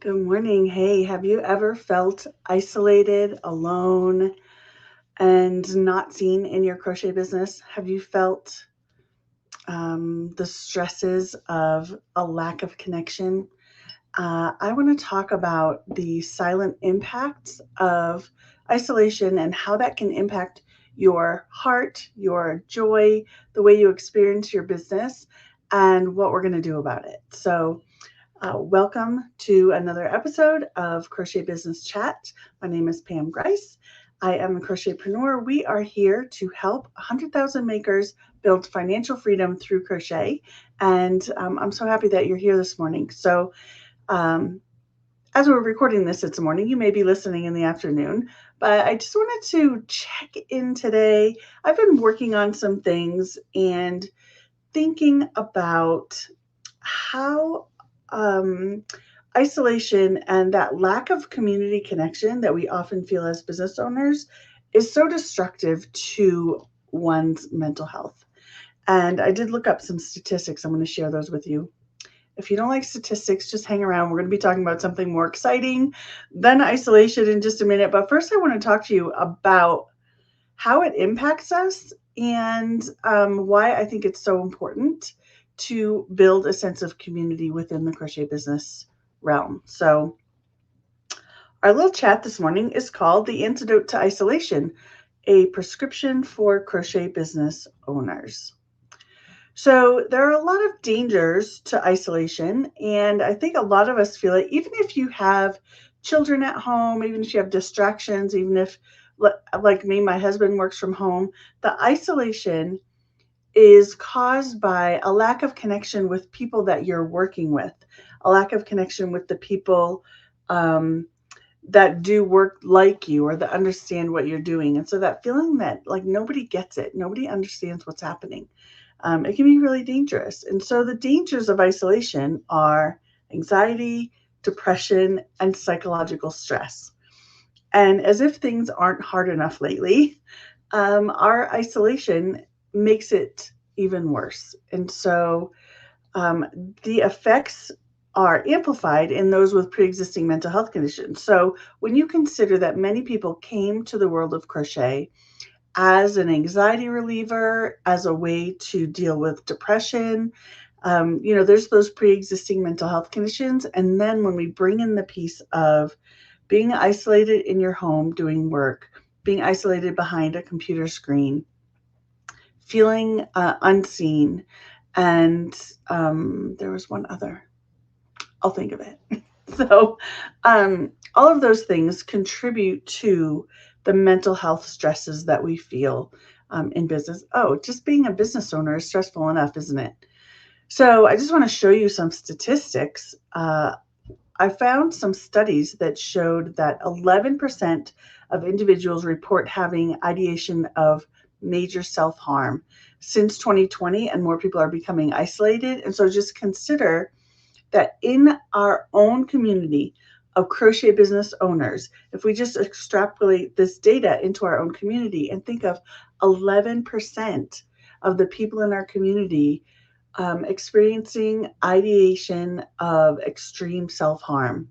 Good morning. Hey, have you ever felt isolated, alone, and not seen in your crochet business? Have you felt the stresses of a lack of connection? I want to talk about the silent impacts of isolation and how that can impact your heart, your joy, the way you experience your business, and what we're going to do about it. Welcome to another episode of Crochet Business Chat. My name is Pam Grice. I am a crochetpreneur. We are here to help 100,000 makers build financial freedom through crochet. And I'm so happy that you're here this morning. Um, as we're recording this, it's morning. You may be listening in the afternoon, but I just wanted to check in today. I've been working on some things and thinking about how isolation and that lack of community connection that we often feel as business owners is so destructive to one's mental health. And I did look up some statistics. I'm going to share those with you. If you don't like statistics, just hang around. We're going to be talking about something more exciting than isolation in just a minute. But first, I want to talk to you about how it impacts us and why I think it's so important to build a sense of community within the crochet business realm. So, our little chat this morning is called The Antidote to Isolation, a prescription for crochet business owners. So, there are a lot of dangers to isolation, and I think a lot of us feel it, even if you have children at home, even if you have distractions, even if, like me, my husband works from home, the isolation is caused by a lack of connection with people that you're working with, a lack of connection with the people um, that do work like you or that understand what you're doing. And so that feeling that like nobody gets it, nobody understands what's happening, it can be really dangerous. And so the dangers of isolation are anxiety, depression, and psychological stress. And as if things aren't hard enough lately, our isolation makes it even worse. And so um, the effects are amplified in those with pre existing mental health conditions. So when you consider that many people came to the world of crochet as an anxiety reliever, as a way to deal with depression, there's those pre existing mental health conditions. And then when we bring in the piece of being isolated in your home doing work, being isolated behind a computer screen, feeling unseen, and there was one other. I'll think of it. So, all of those things contribute to the mental health stresses that we feel in business. Oh, just being a business owner is stressful enough, isn't it? So, I just want to show you some statistics. I found some studies that showed that 11% of individuals report having ideation of major self harm since 2020, and more people are becoming isolated. And so just consider that in our own community of crochet business owners, if we just extrapolate this data into our own community and think of 11% of the people in our community experiencing ideation of extreme self harm,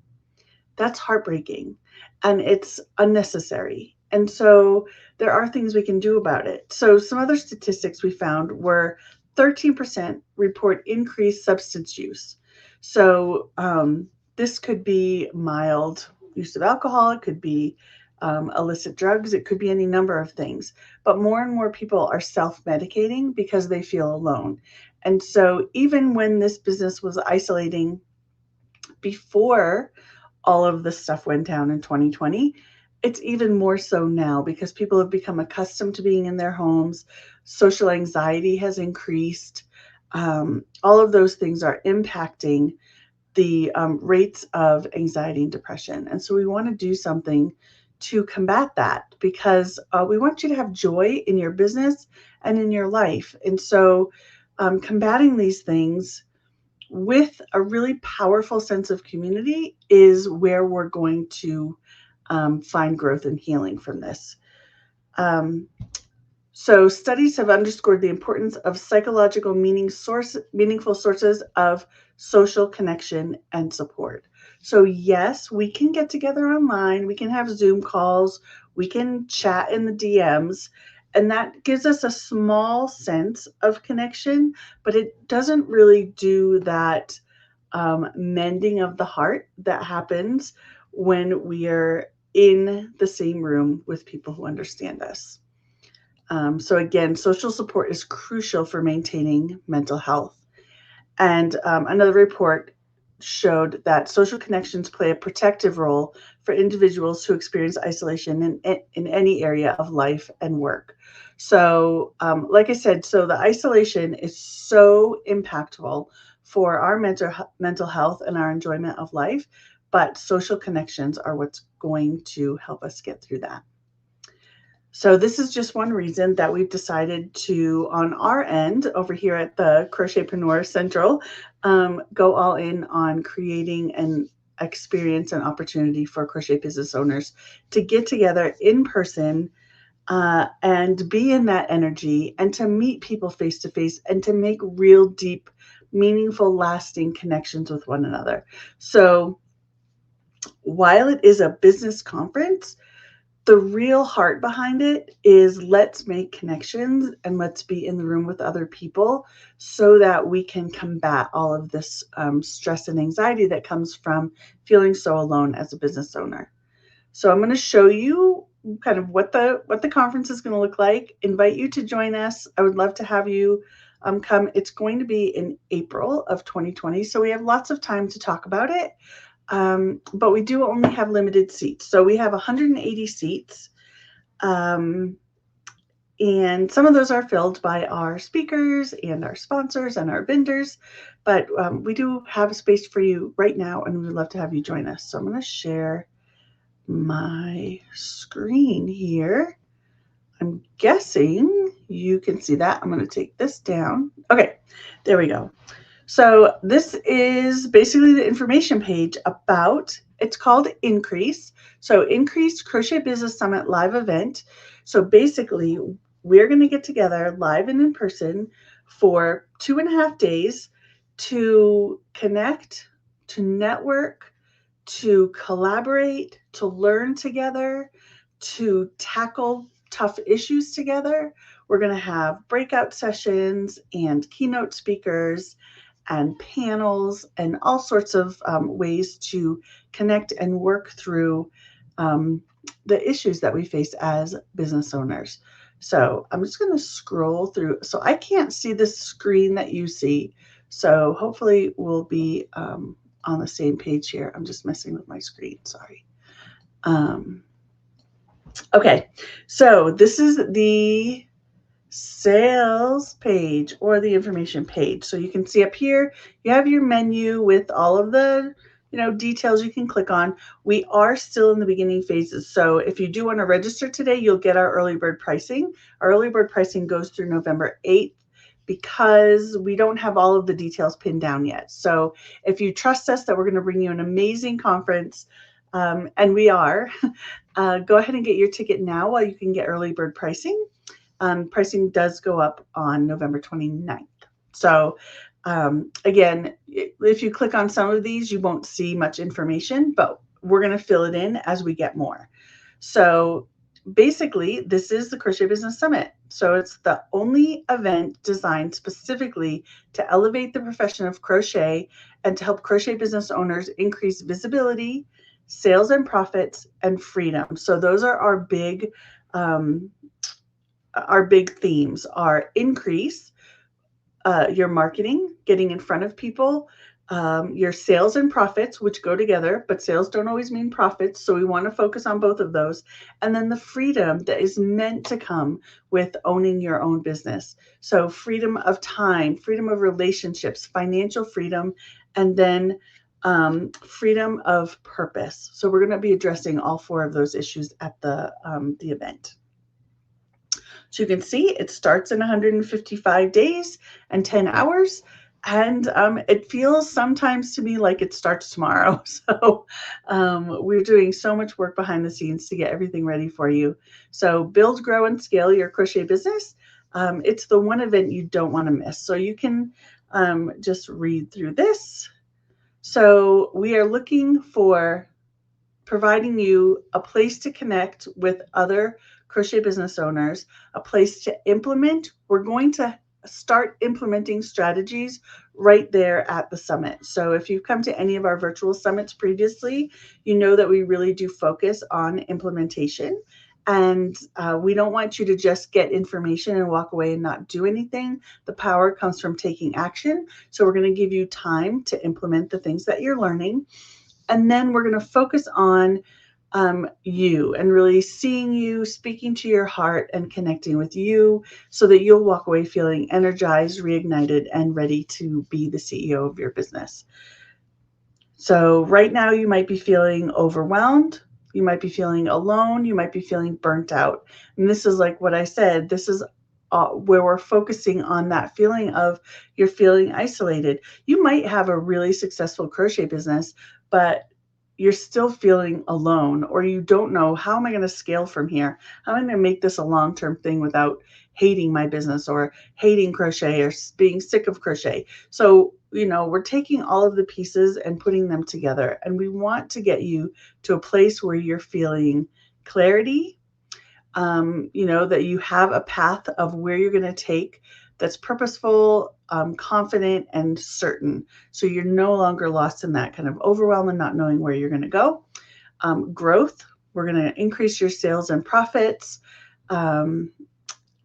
that's heartbreaking and it's unnecessary. And so there are things we can do about it. So, some other statistics we found were 13% report increased substance use. So, this could be mild use of alcohol, it could be illicit drugs, it could be any number of things. But more and more people are self medicating because they feel alone. And so, even when this business was isolating before all of this stuff went down in 2020, it's even more so now because people have become accustomed to being in their homes. Social anxiety has increased. All of those things are impacting the rates of anxiety and depression. And so we want to do something to combat that because we want you to have joy in your business and in your life. And so combating these things with a really powerful sense of community is where we're going to find growth and healing from this. Um, so studies have underscored the importance of psychological meaningful sources of social connection and support. So yes, we can get together online, we can have Zoom calls, we can chat in the DMs, and that gives us a small sense of connection, but it doesn't really do that mending of the heart that happens when we are in the same room with people who understand us. So again, social support is crucial for maintaining mental health. And another report showed that social connections play a protective role for individuals who experience isolation in any area of life and work. So, like I said, so the isolation is so impactful for our mental health and our enjoyment of life, but social connections are what's going to help us get through that. So this is just one reason that we've decided to, on our end over here at the Crochetpreneur Central, go all in on creating an experience and opportunity for crochet business owners to get together in person and be in that energy and to meet people face to face and to make real, deep, meaningful, lasting connections with one another. So while it is a business conference, the real heart behind it is let's make connections and let's be in the room with other people so that we can combat all of this stress and anxiety that comes from feeling so alone as a business owner. So I'm going to show you kind of what the conference is going to look like. Invite you to join us. I would love to have you come. It's going to be in April of 2020, so we have lots of time to talk about it. But we do only have limited seats. So we have 180 seats. And some of those are filled by our speakers and our sponsors and our vendors. But we do have a space for you right now, and we'd love to have you join us. So I'm going to share my screen here. I'm guessing you can see that. I'm going to take this down. Okay, there we go. So this is basically the information page about, it's called Increase. So Increase Crochet Business Summit live event. So basically we're going to get together live and in person for 2.5 days to connect, to network, to collaborate, to learn together, to tackle tough issues together. We're going to have breakout sessions and keynote speakers and panels and all sorts of ways to connect and work through the issues that we face as business owners. So I'm just going to scroll through. So I can't see the screen that you see. So hopefully we'll be on the same page here. I'm just messing with my screen. Sorry. Okay, so this is the sales page or the information page. So you can see up here, you have your menu with all of the details you can click on. We are still in the beginning phases. So if you do want to register today, you'll get our early bird pricing. Our early bird pricing goes through November 8th because we don't have all of the details pinned down yet. So if you trust us that we're going to bring you an amazing conference, and we are, go ahead and get your ticket now while you can get early bird pricing. Pricing does go up on November 29th. So again, if you click on some of these, you won't see much information, but we're going to fill it in as we get more. So basically, this is the Crochet Business Summit. So it's the only event designed specifically to elevate the profession of crochet and to help crochet business owners increase visibility, sales and profits, and freedom. So those are our big themes are increase your marketing, getting in front of people, your sales and profits, which go together, but sales don't always mean profits. So we want to focus on both of those. And then the freedom that is meant to come with owning your own business. So freedom of time, freedom of relationships, financial freedom, and then freedom of purpose. So we're going to be addressing all 4 of those issues at the event. So you can see it starts in 155 days and 10 hours. And it feels sometimes to me like it starts tomorrow. So we're doing so much work behind the scenes to get everything ready for you. So build, grow, and scale your crochet business. It's the one event you don't want to miss. So you can just read through this So we are looking for providing you a place to connect with other crochet business owners, a place to implement. We're going to start implementing strategies right there at the summit. So if you've come to any of our virtual summits previously, you know that we really do focus on implementation. And we don't want you to just get information and walk away and not do anything. The power comes from taking action. So we're going to give you time to implement the things that you're learning. And then we're going to focus on you and really seeing you, speaking to your heart and connecting with you so that you'll walk away feeling energized, reignited, and ready to be the CEO of your business. So right now you might be feeling overwhelmed. You might be feeling alone. You might be feeling burnt out. And this is like what I said, this is where we're focusing on that feeling of you're feeling isolated. You might have a really successful crochet business, but you're still feeling alone, or you don't know, how am I going to scale from here? How am I going to make this a long-term thing without hating my business or hating crochet or being sick of crochet? So, we're taking all of the pieces and putting them together, and we want to get you to a place where you're feeling clarity, that you have a path of where you're going to take that's purposeful, confident, and certain. So you're no longer lost in that kind of overwhelm and not knowing where you're going to go. Growth, we're going to increase your sales and profits.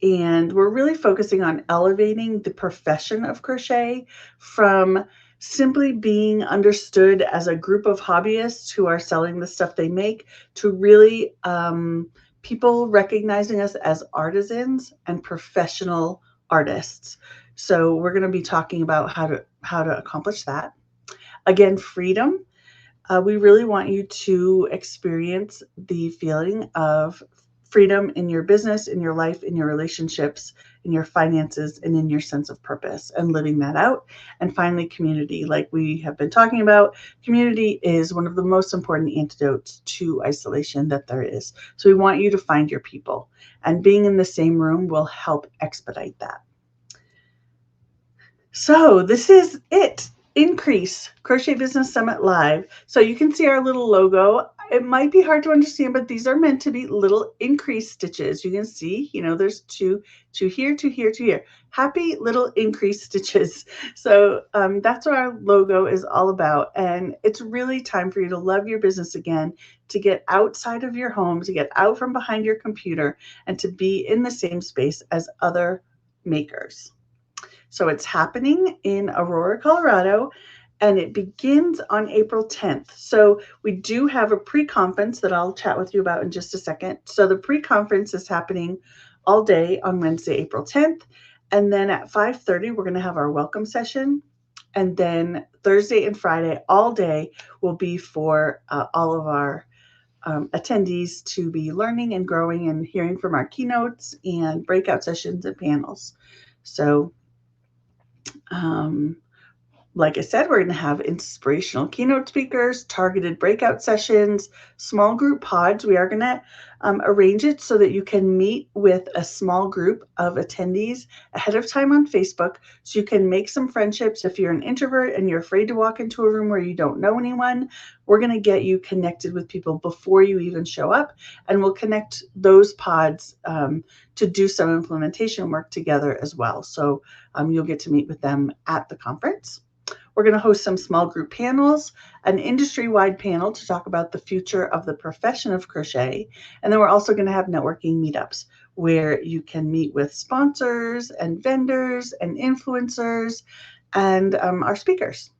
And we're really focusing on elevating the profession of crochet from simply being understood as a group of hobbyists who are selling the stuff they make to really people recognizing us as artisans and professional artists. So we're going to be talking about how to accomplish that. Again, freedom. We really want you to experience the feeling of freedom in your business, in your life, in your relationships, in your finances, and in your sense of purpose, and living that out. And finally, community. Like we have been talking about, community is one of the most important antidotes to isolation that there is. So we want you to find your people, and being in the same room will help expedite that. So this is it. Increase Crochet Business Summit Live. So you can see our little logo. It might be hard to understand, but these are meant to be little increase stitches. You can see, there's two here, two here, two here. Happy little increase stitches. So that's what our logo is all about. And it's really time for you to love your business again, to get outside of your home, to get out from behind your computer, and to be in the same space as other makers. So it's happening in Aurora, Colorado, and it begins on April 10th. So we do have a pre-conference that I'll chat with you about in just a second. So the pre-conference is happening all day on Wednesday, April 10th. And then at 5:30, we're going to have our welcome session. And then Thursday and Friday, all day, will be for all of our attendees to be learning and growing and hearing from our keynotes and breakout sessions and panels. So like I said, we're going to have inspirational keynote speakers, targeted breakout sessions, small group pods. We are going to arrange it so that you can meet with a small group of attendees ahead of time on Facebook, so you can make some friendships. If you're an introvert and you're afraid to walk into a room where you don't know anyone, we're going to get you connected with people before you even show up, and we'll connect those pods to do some implementation work together as well. So you'll get to meet with them at the conference. We're going to host some small group panels, an industry-wide panel to talk about the future of the profession of crochet. And then we're also going to have networking meetups where you can meet with sponsors and vendors and influencers and our speakers.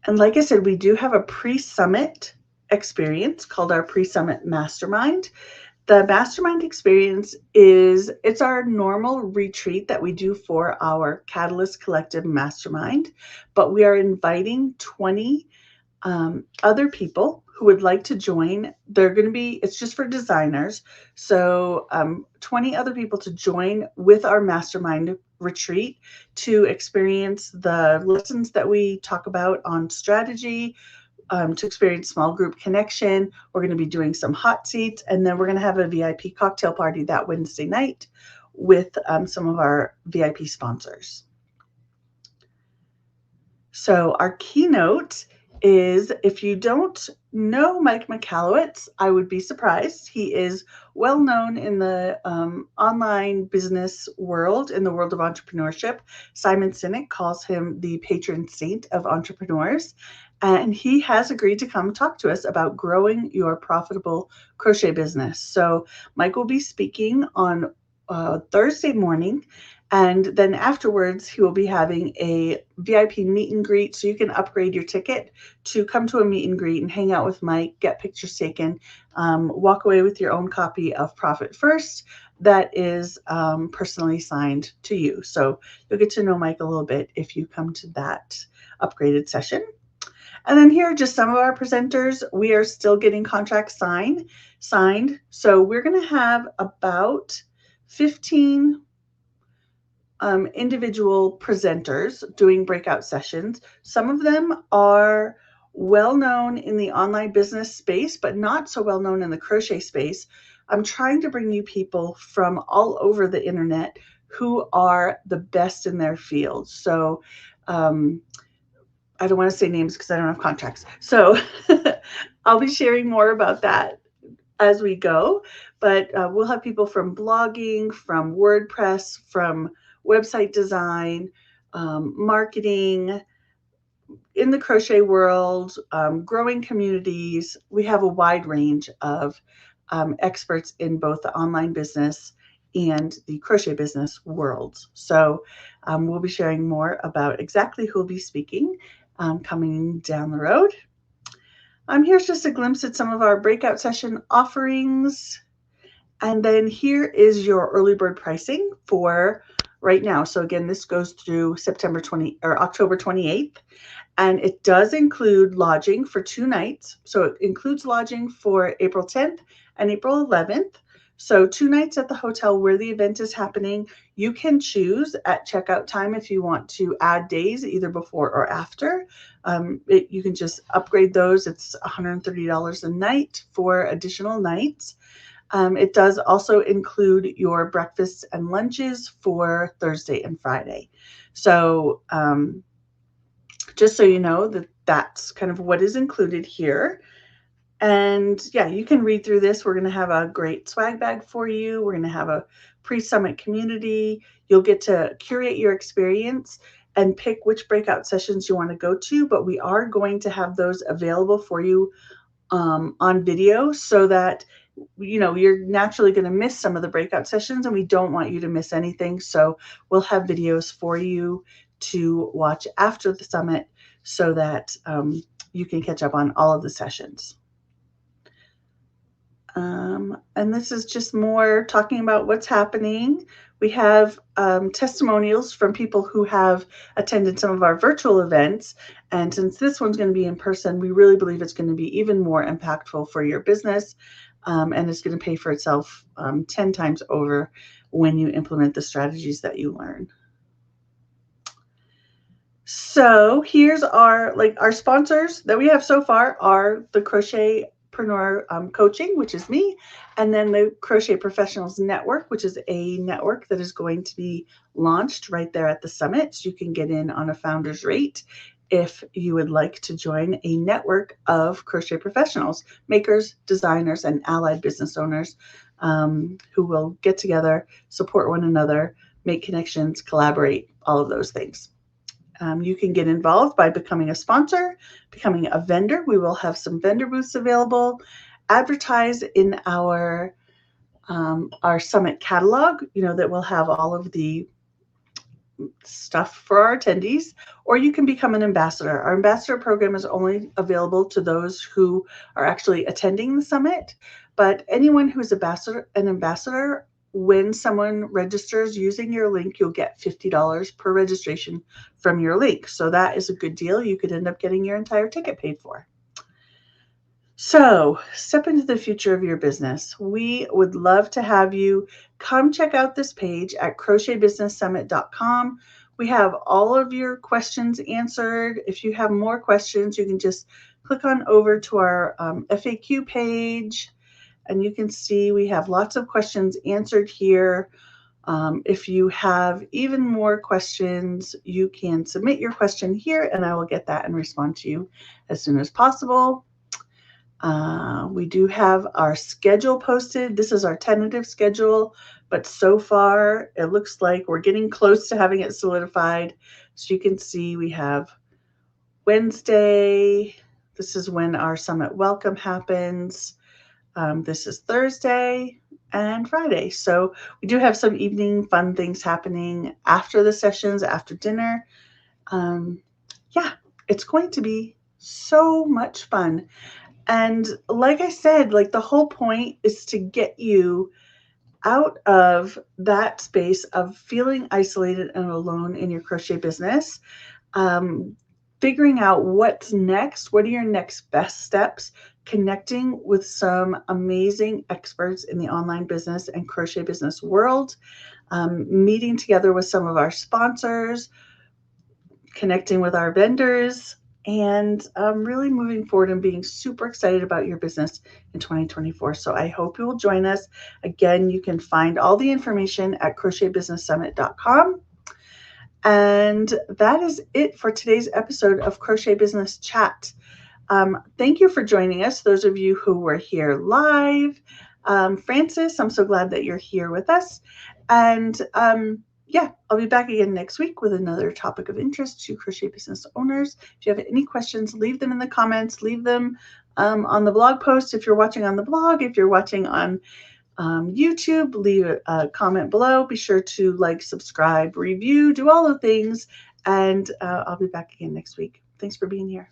And like I said, we do have a pre-summit experience called our pre-summit mastermind. The mastermind experience it's our normal retreat that we do for our Catalyst Collective mastermind, but we are inviting 20 other people who would like to join. It's just for designers. So 20 other people to join with our mastermind retreat to experience the lessons that we talk about on strategy, to experience small group connection. We're going to be doing some hot seats, and then we're going to have a VIP cocktail party that Wednesday night with some of our VIP sponsors. So our keynote is, if you don't know Mike Michalowicz, I would be surprised. He is well known in the online business world, in the world of entrepreneurship. Simon Sinek calls him the patron saint of entrepreneurs. And he has agreed to come talk to us about growing your profitable crochet business. So Mike will be speaking on Thursday morning. And then afterwards, he will be having a VIP meet and greet. So you can upgrade your ticket to come to a meet and greet and hang out with Mike, get pictures taken, walk away with your own copy of Profit First that is personally signed to you. So you'll get to know Mike a little bit if you come to that upgraded session. And then here are just some of our presenters. We are still getting contracts signed. So we're going to have about 15 individual presenters doing breakout sessions. Some of them are well known in the online business space, but not so well known in the crochet space. I'm trying to bring you people from all over the internet who are the best in their field. So I don't want to say names because I don't have contracts. So I'll be sharing more about that as we go, but we'll have people from blogging, from WordPress, from website design, marketing, in the crochet world, growing communities. We have a wide range of experts in both the online business and the crochet business worlds. So we'll be sharing more about exactly who will be speaking coming down the road. Here's just a glimpse at some of our breakout session offerings. And then here is your early bird pricing for right now. So again, this goes through October 28th. And it does include lodging for 2 nights. So it includes lodging for April 10th and April 11th. So 2 nights at the hotel where the event is happening. You can choose at checkout time if you want to add days either before or after. You can just upgrade those. It's $130 a night for additional nights. It does also include your breakfasts and lunches for Thursday and Friday. So just so you know that that's kind of what is included here. And yeah, you can read through this. We're going to have a great swag bag for you. We're going to have a pre-summit community. You'll get to curate your experience and pick which breakout sessions you want to go to, but we are going to have those available for you on video so that you're naturally going to miss some of the breakout sessions, and we don't want you to miss anything. So we'll have videos for you to watch after the summit so that you can catch up on all of the sessions. And this is just more talking about what's happening. We have testimonials from people who have attended some of our virtual events. And since this one's going to be in person, we really believe it's going to be even more impactful for your business. And it's going to pay for itself 10 times over when you implement the strategies that you learn. So here's our sponsors that we have so far are the Crochetpreneur Coaching, which is me, and then the Crochet Professionals Network, which is a network that is going to be launched right there at the summit. So you can get in on a founder's rate if you would like to join a network of crochet professionals, makers, designers, and allied business owners who will get together, support one another, make connections, collaborate, all of those things. You can get involved by becoming a sponsor, becoming a vendor. We will have some vendor booths available, advertise in our summit catalog, that will have all of the stuff for our attendees, or you can become an ambassador. Our ambassador program is only available to those who are actually attending the summit, but anyone who's an ambassador, when someone registers using your link, you'll get $50 per registration from your link. So that is a good deal. You could end up getting your entire ticket paid for. So step into the future of your business. We would love to have you come check out this page at crochetbusinesssummit.com. We have all of your questions answered. If you have more questions, you can just click on over to our FAQ page, and you can see we have lots of questions answered here. If you have even more questions, you can submit your question here and I will get that and respond to you as soon as possible. We do have our schedule posted. This is our tentative schedule, but so far it looks like we're getting close to having it solidified. So you can see we have Wednesday. This is when our summit welcome happens. This is Thursday and Friday. So we do have some evening fun things happening after the sessions, after dinner. Yeah, it's going to be so much fun. And like I said, like the whole point is to get you out of that space of feeling isolated and alone in your crochet business. Figuring out what's next, what are your next best steps, connecting with some amazing experts in the online business and crochet business world, meeting together with some of our sponsors, connecting with our vendors, and really moving forward and being super excited about your business in 2024. So I hope you will join us. Again, you can find all the information at crochetbusinesssummit.com. And that is it for today's episode of Crochet Business Chat. Thank you for joining us, those of you who were here live. Francis, I'm so glad that you're here with us. And yeah, I'll be back again next week with another topic of interest to crochet business owners. If you have any questions, leave them in the comments, leave them on the blog post if you're watching on the blog. If you're watching on YouTube, leave a comment below. Be sure to like, subscribe, review, do all the things. And I'll be back again next week. Thanks for being here.